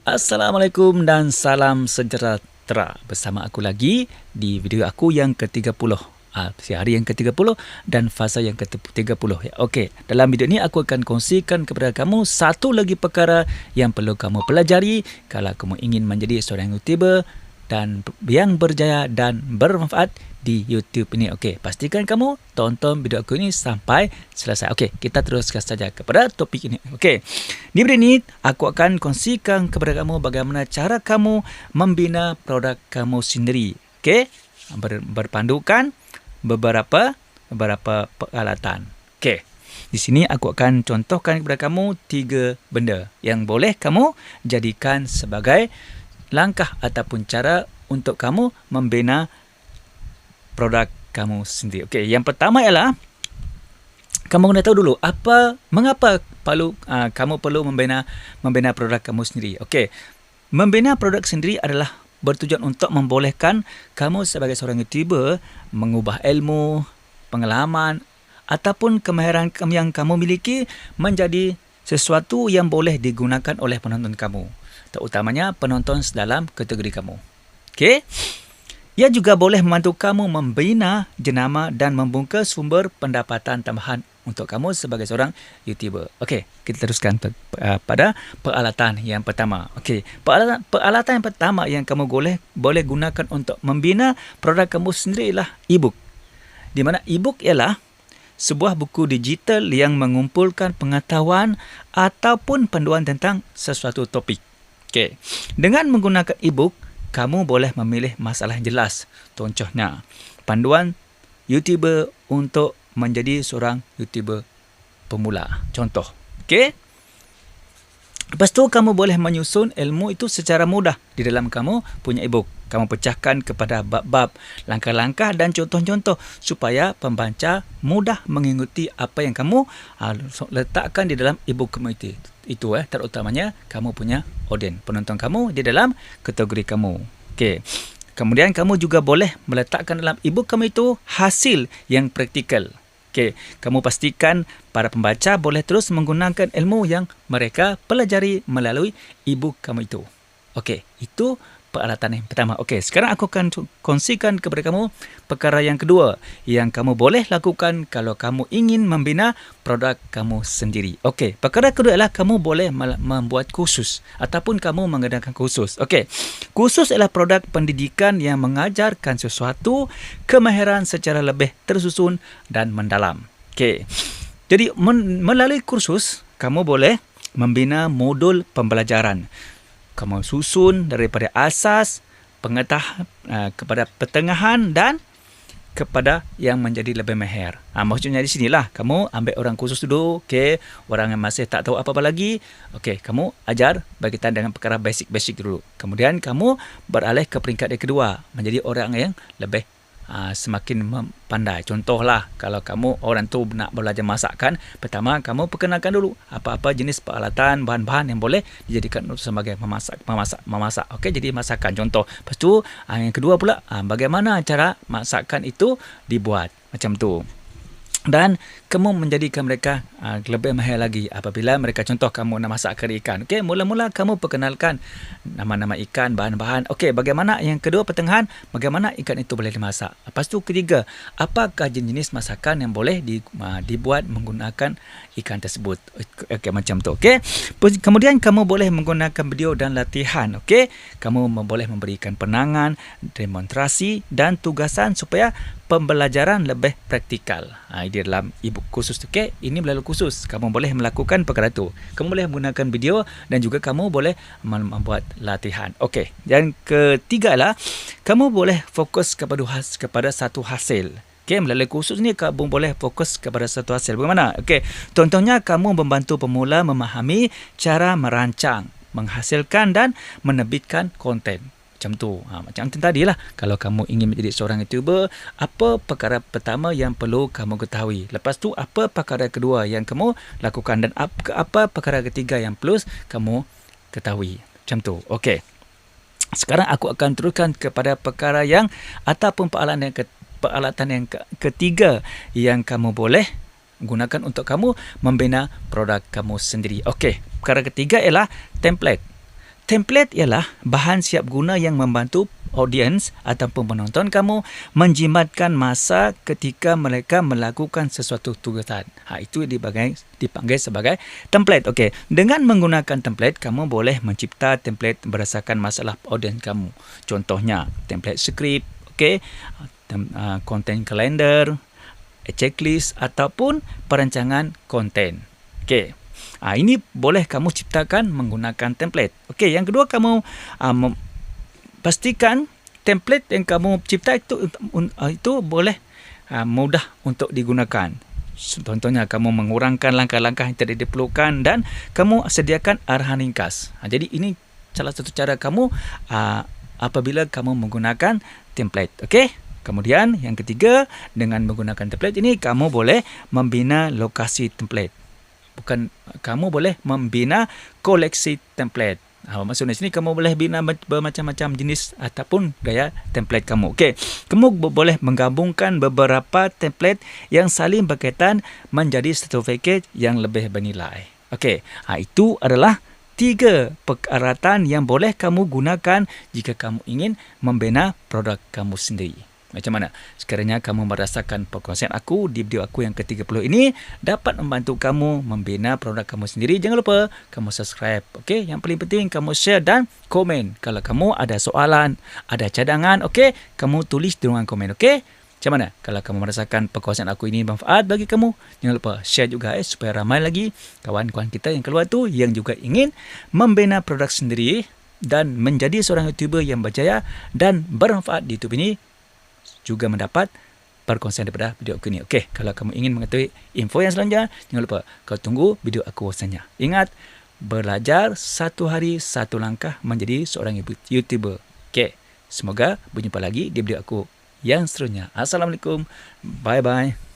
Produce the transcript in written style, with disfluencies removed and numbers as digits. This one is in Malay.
Assalamualaikum dan salam sejahtera. Bersama aku lagi di video aku yang ke-30. Hari yang ke-30 dan fasa yang ke-30. Ya, okey, dalam video ni aku akan kongsikan kepada kamu satu lagi perkara yang perlu kamu pelajari kalau kamu ingin menjadi seorang YouTuber dan yang berjaya dan bermanfaat di YouTube ini. Okey, pastikan kamu tonton video aku ini sampai selesai. Okey, kita teruskan saja kepada topik ini. Okey, di video ini aku akan kongsikan kepada kamu bagaimana cara kamu membina produk kamu sendiri. Okey, berpandukan beberapa peralatan. Okey, di sini aku akan contohkan kepada kamu 3 benda yang boleh kamu jadikan sebagai langkah ataupun cara untuk kamu membina produk kamu sendiri. Okey, yang pertama ialah kamu kena tahu dulu mengapa kamu perlu membina produk kamu sendiri. Okey, membina produk sendiri adalah bertujuan untuk membolehkan kamu sebagai seorang YouTuber mengubah ilmu, pengalaman ataupun kemahiran yang kamu miliki menjadi sesuatu yang boleh digunakan oleh penonton kamu, terutamanya penonton dalam kategori kamu. Okey, ia juga boleh membantu kamu membina jenama dan membuka sumber pendapatan tambahan untuk kamu sebagai seorang YouTuber. Okey, kita teruskan pada peralatan yang pertama. Okey, peralatan yang pertama yang kamu boleh gunakan untuk membina produk kamu sendiri ialah e-book. Di mana e-book ialah sebuah buku digital yang mengumpulkan pengetahuan ataupun panduan tentang sesuatu topik. Okey, dengan menggunakan e-book, kamu boleh memilih masalah yang jelas. Contohnya, panduan YouTuber untuk menjadi seorang YouTuber pemula. Contoh. Okey. Lepas tu, kamu boleh menyusun ilmu itu secara mudah di dalam kamu punya e-book. Kamu pecahkan kepada bab-bab, langkah-langkah dan contoh-contoh supaya pembaca mudah mengikuti apa yang kamu letakkan di dalam e-book kamu itu. Terutamanya kamu punya audiens, penonton kamu di dalam kategori kamu. Okey. Kemudian kamu juga boleh meletakkan dalam e-book kamu itu hasil yang praktikal. Okey, kamu pastikan para pembaca boleh terus menggunakan ilmu yang mereka pelajari melalui e-book kamu itu. Okey, itu peralatan yang pertama. Okey, sekarang aku akan kongsikan kepada kamu perkara yang kedua yang kamu boleh lakukan kalau kamu ingin membina produk kamu sendiri. Okey, perkara kedua adalah kamu boleh membuat kursus ataupun kamu mengadakan kursus. Okey, kursus adalah produk pendidikan yang mengajarkan sesuatu kemahiran secara lebih tersusun dan mendalam. Okey, jadi melalui kursus kamu boleh membina modul pembelajaran. Kamu susun daripada asas, kepada pertengahan dan kepada yang menjadi lebih mahir. Maksudnya di sinilah kamu ambil orang kursus dulu, okey, orang yang masih tak tahu apa-apa lagi, okey, kamu ajar berkaitan dengan perkara basic dulu. Kemudian kamu beralih ke peringkat yang kedua, menjadi orang yang lebih semakin pandai. Contohlah, kalau kamu orang tu nak belajar masakkan, pertama kamu perkenalkan dulu apa-apa jenis peralatan, bahan-bahan yang boleh dijadikan sebagai memasak. Okey, jadi masakan contoh. Lepas tu yang kedua pula, bagaimana cara masakan itu dibuat, macam tu. Dan kamu menjadikan mereka lebih mahir lagi apabila mereka contoh kamu nak masak kari ikan. Okey, mula-mula kamu perkenalkan nama-nama ikan, bahan-bahan. Okey, bagaimana yang kedua pertengahan, bagaimana ikan itu boleh dimasak. Lepas tu ketiga, apakah jenis masakan yang boleh dibuat menggunakan ikan tersebut. Okey, macam tu. Okey. Kemudian kamu boleh menggunakan video dan latihan. Okey, kamu boleh memberikan penangan, demonstrasi dan tugasan supaya pembelajaran lebih praktikal. Di dalam e-book khusus. Okey, ini melalui khusus. Kamu boleh melakukan perkara itu. Kamu boleh menggunakan video dan juga kamu boleh membuat latihan. Okey, yang ketiga adalah kamu boleh fokus kepada satu hasil. Okey, melalui kursus ni kamu boleh fokus kepada satu hasil. Bagaimana? Okey, contohnya kamu membantu pemula memahami cara merancang, menghasilkan dan menerbitkan konten. Macam tu. Macam tadi lah. Kalau kamu ingin menjadi seorang YouTuber, apa perkara pertama yang perlu kamu ketahui? Lepas tu, apa perkara kedua yang kamu lakukan? Dan apa perkara ketiga yang perlu kamu ketahui? Macam tu. Okey. Sekarang aku akan teruskan kepada perkara yang ataupun peralatan yang ketiga yang kamu boleh gunakan untuk kamu membina produk kamu sendiri. Okey. Perkara ketiga ialah template. template ialah bahan siap guna yang membantu audiens ataupun penonton kamu menjimatkan masa ketika mereka melakukan sesuatu tugasan. Itu dipanggil sebagai template. Okey, dengan menggunakan template, kamu boleh mencipta template berdasarkan masalah audiens kamu. Contohnya, template skrip, okey, content calendar, checklist ataupun perancangan konten. Okey. Ini boleh kamu ciptakan menggunakan template. Okey, yang kedua, kamu pastikan template yang kamu cipta itu boleh mudah untuk digunakan. Contohnya, kamu mengurangkan langkah-langkah yang tidak diperlukan dan kamu sediakan arahan ringkas. Jadi ini salah satu cara kamu apabila kamu menggunakan template. Okey. Kemudian yang ketiga, dengan menggunakan template ini kamu boleh membina lokasi template. Bukan, kamu boleh membina koleksi template. Maksudnya sini kamu boleh bina bermacam-macam jenis ataupun gaya template kamu. Okey, kamu boleh menggabungkan beberapa template yang saling berkaitan menjadi satu package yang lebih bernilai. Okey, itu adalah 3 peralatan yang boleh kamu gunakan jika kamu ingin membina produk kamu sendiri. Macam mana? Sekiranya kamu merasakan perkongsian aku di video aku yang ke-30 ini dapat membantu kamu membina produk kamu sendiri, jangan lupa kamu subscribe. Okey, yang paling penting kamu share dan komen. Kalau kamu ada soalan, ada cadangan, okey, kamu tulis di ruangan komen. Okey? Macam mana? Kalau kamu merasakan perkongsian aku ini bermanfaat bagi kamu, jangan lupa share juga supaya ramai lagi kawan-kawan kita yang keluar tu yang juga ingin membina produk sendiri dan menjadi seorang YouTuber yang berjaya dan bermanfaat di YouTube ini, juga mendapat perkongsian daripada video aku ini. Okey, kalau kamu ingin mengetahui info yang selanjutnya, jangan lupa kau tunggu video aku selanjutnya. Ingat, belajar satu hari satu langkah menjadi seorang YouTuber. Okey, semoga berjumpa lagi di video aku yang seterusnya. Assalamualaikum. Bye-bye.